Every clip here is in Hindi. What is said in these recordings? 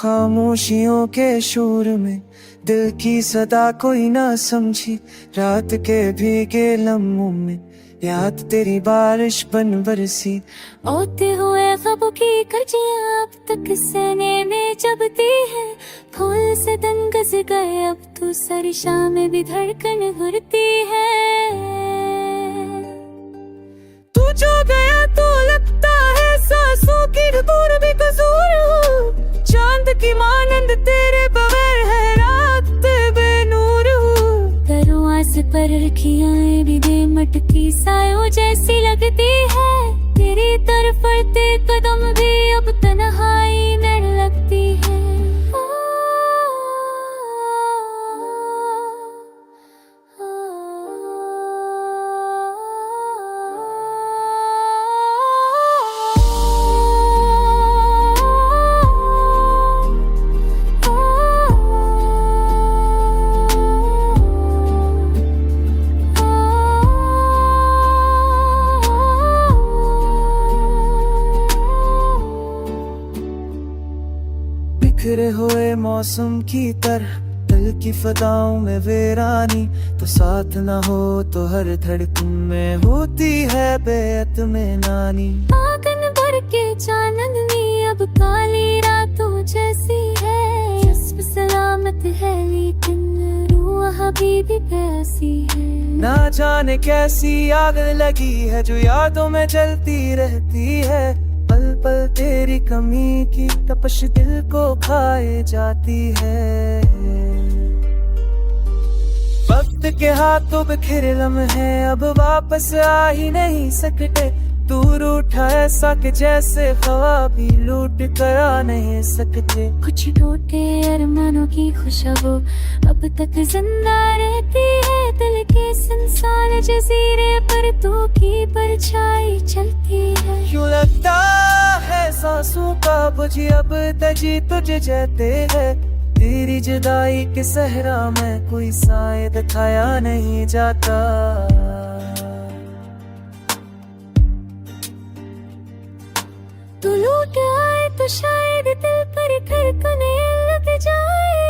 खामोशियों के शोर में दिल की सदा कोई ना समझी। रात के भीगे लम्हों में याद तेरी बारिश बन बरसी। ओते हुए ख्वाबों की कजियां अब तक सीने में जबती है। फूल से दंगस गए अब तू सरिशा में भी धड़कन घुरती है। तू जो गया तो लगता है सांसों की दूर भी कसूर हो। चांद की मानंद तेरे बगैर है रात बेनूर हो। दरुआ से पर रखियां भी दे मटकी सायों जैसी लगती है। तेरी तरफ बढ़ते कदम भी अब तन्हाई में लगती है। बिखरे हुए मौसम की तरह दिल की फदाओं में वीरानी। तो साथ ना हो तो हर धड़कन में होती है बेअत में नानी। आंगन भर के चांदनी अब काली रातों जैसी है। जिस्म सलामत है लेकिन रूह अभी भी प्यासी है। ना जाने कैसी आग लगी है जो यादों में जलती रहती है। पल पल तेरी कमी की तपश दिल को खाए जाती है। वक्त के हाथों बिखरे लम्हे अब वापस आ ही नहीं सकते। दूर उठा ऐसा कि जैसे ख्वाब भी लूट कर आ नहीं सकते। कुछ टूटे अरमानों की खुशबू अब तक जिंदा रहती है। दिल के संसार जजीरे पर तू की परछाई चलती है। यूं लगता है सांसों का बुझी अब तजी तुझे जैते है। तेरी जुदाई के सहरा में कोई साए दिखाया नहीं जाता। तू लूट आए तो शायद दिल पर धड़कने लग जाए।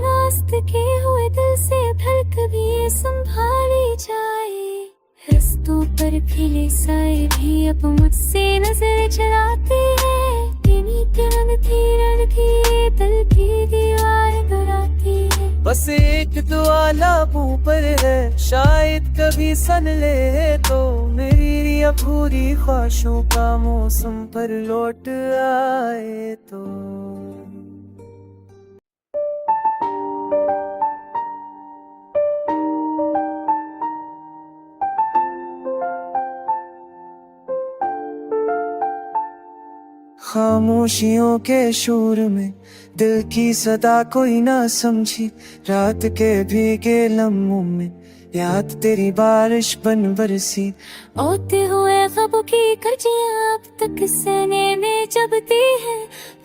रास्ते के हुए दिल से धड़क भी संभाली जाए। रस्तों पर खिले साए भी अब मुझसे नजर चलाते हैं। तेरी किरण थी रण थी दिल की दीवार दोहराती है। बस एक दुआ लाबों पर है शायद कभी सन ले तो मेरी अधूरी ख्वाहिशों का मौसम पर लौट आए तो। खामोशियों के शोर में दिल की सदा कोई ना समझी। रात के भीगे लम्हों में याद तेरी बारिश बन बरसी। ओते हुए ख्वाबों की कजियां अब तक सीने में जबती है।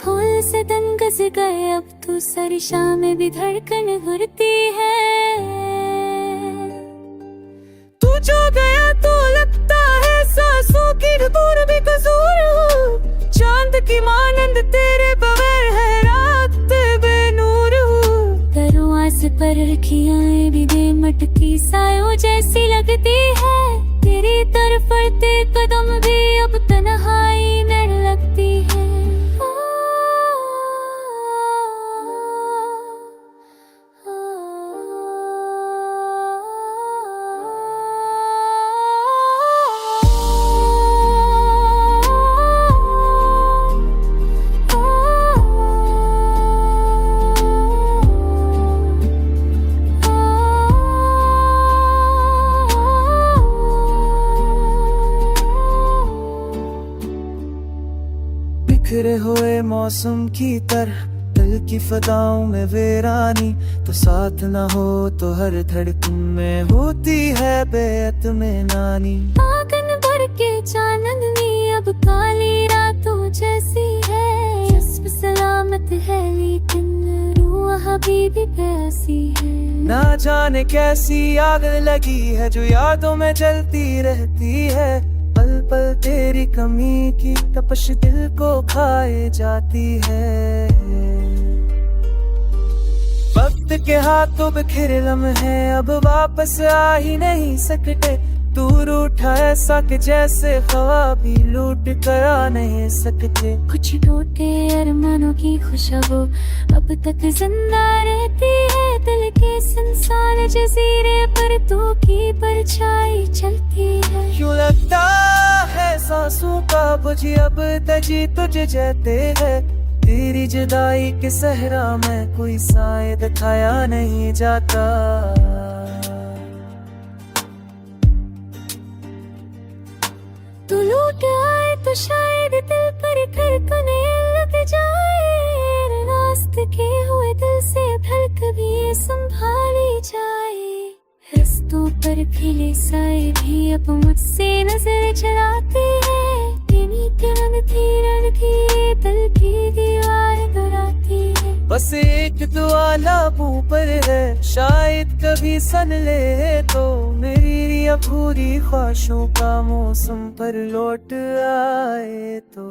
फूल से दंगस गए अब तू सरिशा में भी धड़कन घुरती है। तू जो गया तो लगता है सांसों की दूर भी कसूर हो। चांद की मानंद तेरे बगैर है रात बेनूर हो। दरुआ से पर रखियां भी दे मटकी सायों जैसी लगती है। तेरी तरफ बढ़ते कदम भी अब तन्हाई में लगती है। बिखरे हुए मौसम की तरह दिल की फदाओं में वीरानी। तो साथ ना हो तो हर धड़कन में होती है बेअत में नानी। आंगन भर के चांदनी अब काली रातों जैसी है। जिस्म सलामत है लेकिन रूह अभी भी प्यासी है। ना जाने कैसी आग लगी है जो यादों में जलती रहती है। पल पल तेरी कमी की तपश दिल को खाए जाती है। वक्त के हाथों बिखरे लम्हे अब वापस आ ही नहीं सकते। दूर उठा ऐसा कि जैसे ख्वाब भी लूट कर आ नहीं सकते। कुछ टूटे अरमानों की खुशबू अब तक जिंदा रहती है। दिल के संसार जजीरे पर तू की परछाई चलती है। क्यों लगता है सांसों का बुझी अब तजी तुझे जैते है। तेरी जुदाई के सहरा में कोई साए दिखाया नहीं जाता। तू लूट आए तो शायद दिल पर धड़कने लग जाए। रास्ते के हुए दिल से धड़क भी ये संभाली जाए। रस्तों पर खिले साए भी अब मुझसे नजर चलाते हैं। रण थी दिल की दीवार दोहराती है। बस एक दुआ लाबों पर है शायद कभी सन ले तो मेरी अधूरी ख्वाहिशों का मौसम पर लौट आए तो।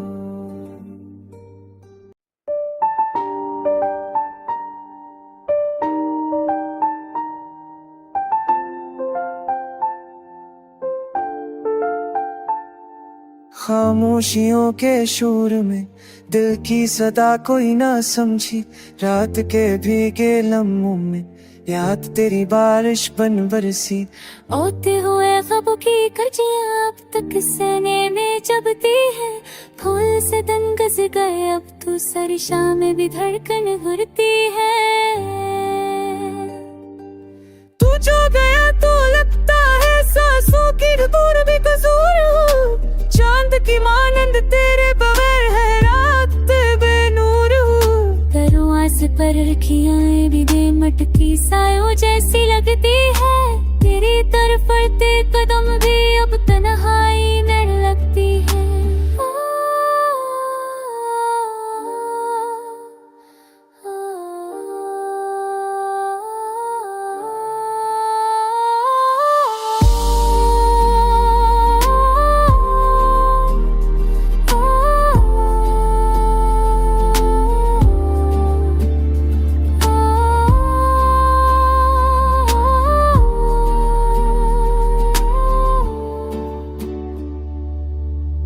खामोशियों के शोर में दिल की सदा कोई ना समझी। रात के भीगे लम्हों में याद तेरी बारिश बन बरसी। ओते हुए ख्वाबों की कजियां अब तक सीने में जबती है। फूल से दंगस गए अब तू सरिशा में भी धड़कन घुरती है। तू जो गया तो लगता है सांसों की दूर भी कसूर हूँ। चांद की मानंद तेरे बगैर है रात बेनूर हूँ। दरवाज़ पर रखियाँ भी दे मटकी सायों जैसी लगती है। तेरी तरफ बढ़ते कदम भी अब तन्हाई में लगती है।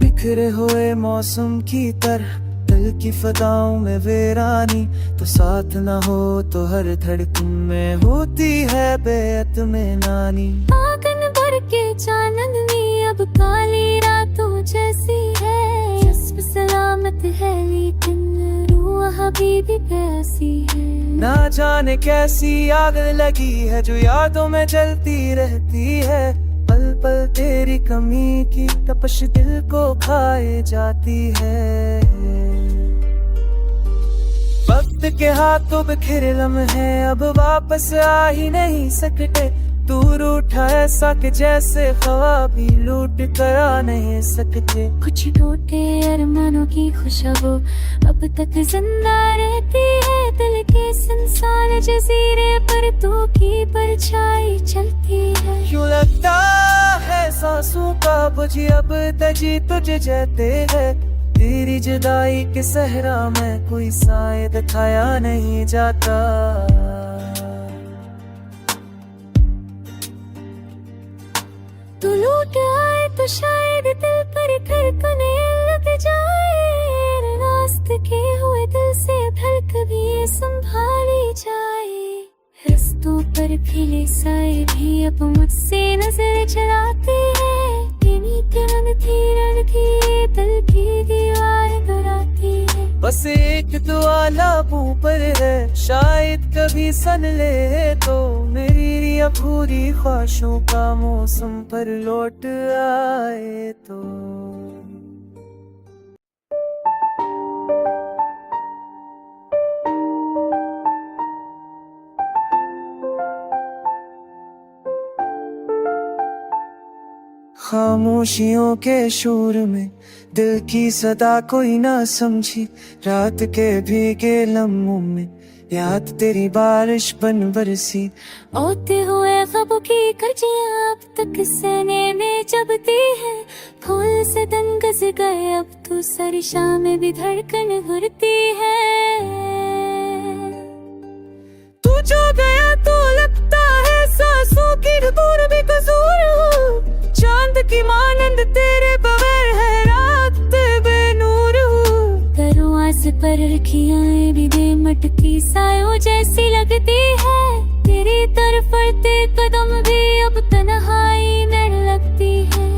बिखरे हुए मौसम की तरह दिल की फदाओं में वीरानी। तो साथ ना हो तो हर धड़कन में होती है बेअत में नानी। आंगन भर के चांदनी अब काली रातों जैसी है। जिस्म सलामत है लेकिन रूह अभी भी प्यासी है। ना जाने कैसी आग लगी है जो यादों में जलती रहती है। पल पल तेरी कमी की तपश दिल को खाए जाती है। वक्त के हाथों बिखरे लम्हे अब वापस आ ही नहीं सकते। दूर उठा ऐसा कि जैसे ख्वाब भी लूट कर आ नहीं सकते। कुछ टूटे अरमानों की खुशबू अब तक जिंदा रहती है। दिल के संसार जजीरे पर तू की परछाई चलती है। क्यों लगता है सांसों का बुझी अब तजी तुझे जैते है। तेरी जुदाई के सहरा में कोई साए दिखाया नहीं जाता। तू लूट आए तो शायद दिल पर धड़कने लग जाए। रास्ते के हुए दिल से धड़क भी ये संभाली जाए। रस्तों पर खिले साए भी अब मुझसे नजर चलाते हैं। रण थी दिल की दीवार दोहराती है। बस एक दुआ लाबों पर है शायद कभी सन ले तो मेरी अधूरी ख्वाहिशों का मौसम पर लौट आए तो। खामोशियों के शोर में दिल की सदा कोई ना समझी। रात के भीगे लम्हों में याद तेरी बारिश बन बरसी। ओते हुए ख्वाबों की कजियां अब तक सीने में जबती है। फूल से दंगस गए अब तू सरिशा में भी धड़कन घुरती है। तू जो गया तो लगता है सांसों की धूल भी कसूर हूँ। चांद की मानंद तेरे बगैर है रात बेनूर हूँ। करो आस पर रखियाएं भी दे मटकी सायों जैसी लगती है। तेरी तरफ बढ़ते कदम भी अब तन्हाई में लगती है।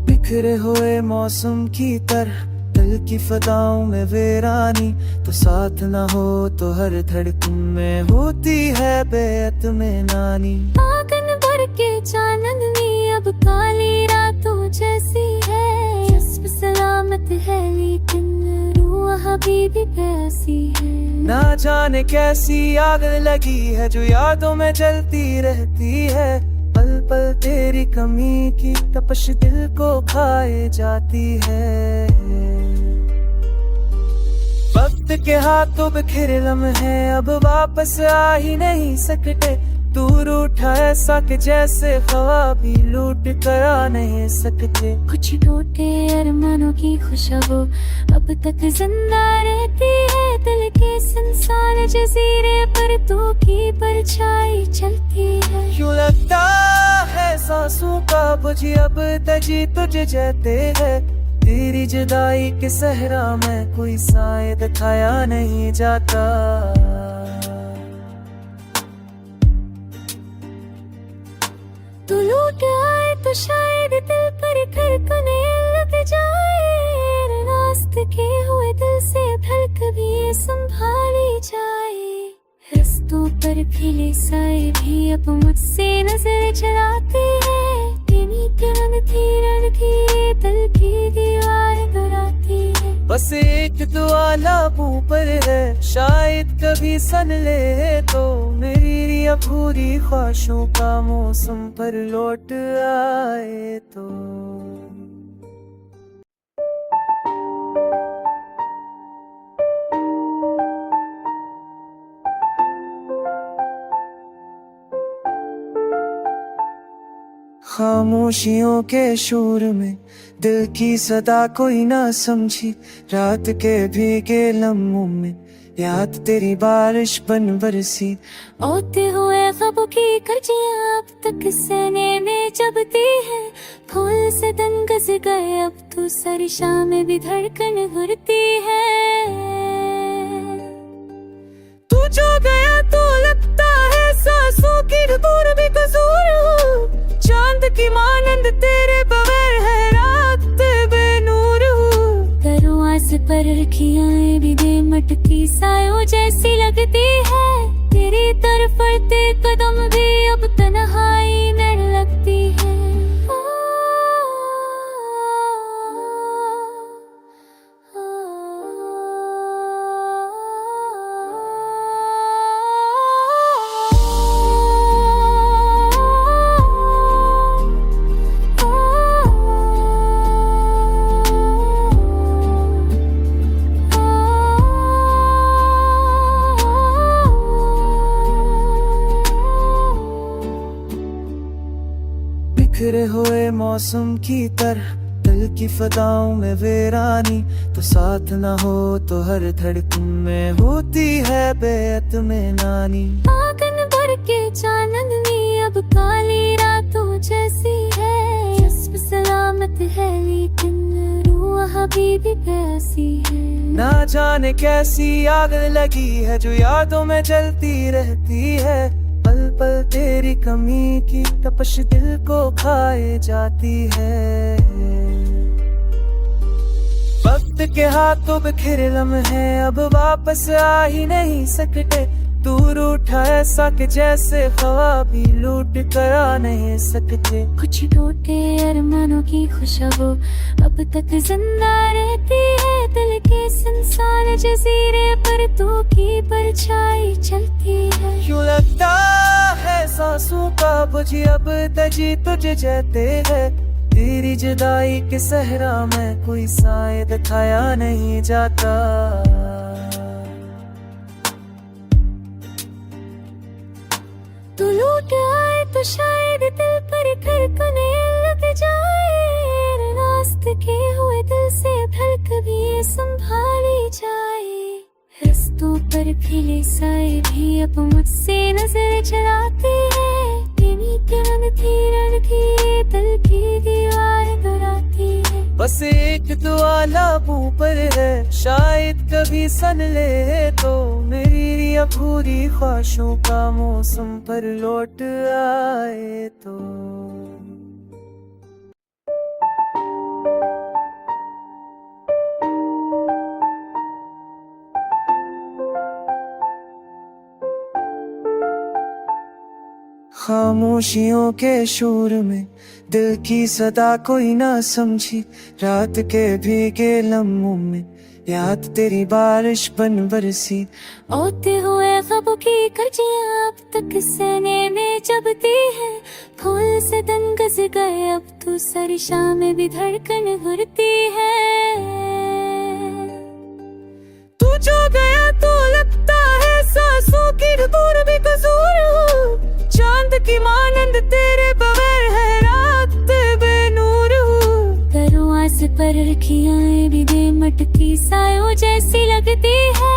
बिखरे हुए मौसम की तरह दिल की फदाओं में वीरानी, तो साथ ना हो तो हर धड़कन में होती है बेअत में नानी। आंगन भर के चांदनी अब काली रातों जैसी है। जिस्म सलामत है लेकिन रूह अभी भी प्यासी है। ना जाने कैसी आग लगी है जो यादों में जलती रहती है। पल पल तेरी कमी की तपश दिल को खाए जाती है। वक्त के हाथों बिखरे लम्हे अब वापस आ ही नहीं सकते। दूर उठा ऐसा कि जैसे हवा भी लूट कर आ नहीं सकते। कुछ टूटे अरमानों की खुशबू अब तक जिंदा रहती है। दिल के संसार जजीरे पर तू की परछाई चलती है। क्यों लगता है सांसों का बुझी अब तजी तुझे जैते है। तेरी जुदाई के सहरा में कोई साए दिखाया नहीं जाता। तू लूट आए तो शायद दिल पर धड़कने लग जाए। रास्ते के हुए दिल से धड़क भी संभाली जाए। रस्तों पर खिले साए भी अब मुझसे नजर चलाते हैं। तेरी किरण थी दिल की दीवार दोहराती है। बस एक दुआ लाबों पर है शायद कभी सन ले तो मेरी अधूरी ख्वाहिशों का मौसम पर लौट आए तो। खामोशियों के शोर में दिल की सदा कोई ना समझी। रात के भीगे लम्हों में याद तेरी बारिश बन बरसी। ओते हुए ख्वाबों की कजियां अब तक सीने में जबती है। फूल से दंगस गए अब तू सारी शाम में भी धड़कन घुरती है। तू जो गया तो लगता है सांसों की धूल भी कसूर हूँ। चांद की मानंद तेरे बगैर है रात बेनूर हूँ। करो आस पर रखियाएं भी दे मटकी सायों जैसी लगती है। तेरी तरफ बढ़ते कदम भी अब तन्हाई में लगती है। बिखरे हुए मौसम की तरह दिल की फदाओं में वीरानी, तो साथ ना हो तो हर धड़कन में होती है बेअत में नानी। आंगन भर के चांदनी अब काली रातों जैसी है। जिस्म सलामत है लेकिन रूह अभी भी प्यासी है। ना जाने कैसी आग लगी है जो यादों में जलती रहती है। पल पल तेरी कमी की तपश दिल को खाए जाती है। वक्त के हाथों बिखरे लम्हे अब वापस आ ही नहीं सकते। तू रूठा ऐसा कि जैसे हवा भी लूट कर आ नहीं सकते। कुछ टूटे अरमानों की खुशबू अब तक जिंदा रहती है दिल के संसार जजीरे पर तू की परछाई चलती है। क्यों लगता है सांसों का बुझी अब तजी तुझे जैते है। तेरी जुदाई के सहरा में कोई साए दिखाया नहीं जाता। तू लूट आए तो शायद दिल पर धड़कने लग जाए। रास्ते के हुए दिल से धड़क भी संभाली जाए। रस्तों पर खिले साए भी अब मुझसे नजर चलाते हैं। रण थी दिल की दीवार दोहराती है। बस एक दुआ लाबों पर है शायद कभी सन ले तो मेरी अधूरी ख्वाहिशों का मौसम पर लौट आए तो। खामोशियों के शोर में दिल की सदा कोई ना समझी। रात के भीगे लम्हों में याद तेरी बारिश बन बरसी। ओते हुए ख्वाबों की कजियां अब तक सीने में जबती है। फूल से दंगस गए अब तू सरशा में भी धड़कन घुरती है। तू जो गया तो लगता है सांसों की दूर भी कसूर हो। चांद की मानंद तेरे बगैर है रात बेनूर हो। दरवाज़े पर रखी आए भी दे मटकी सायों जैसी लगती है।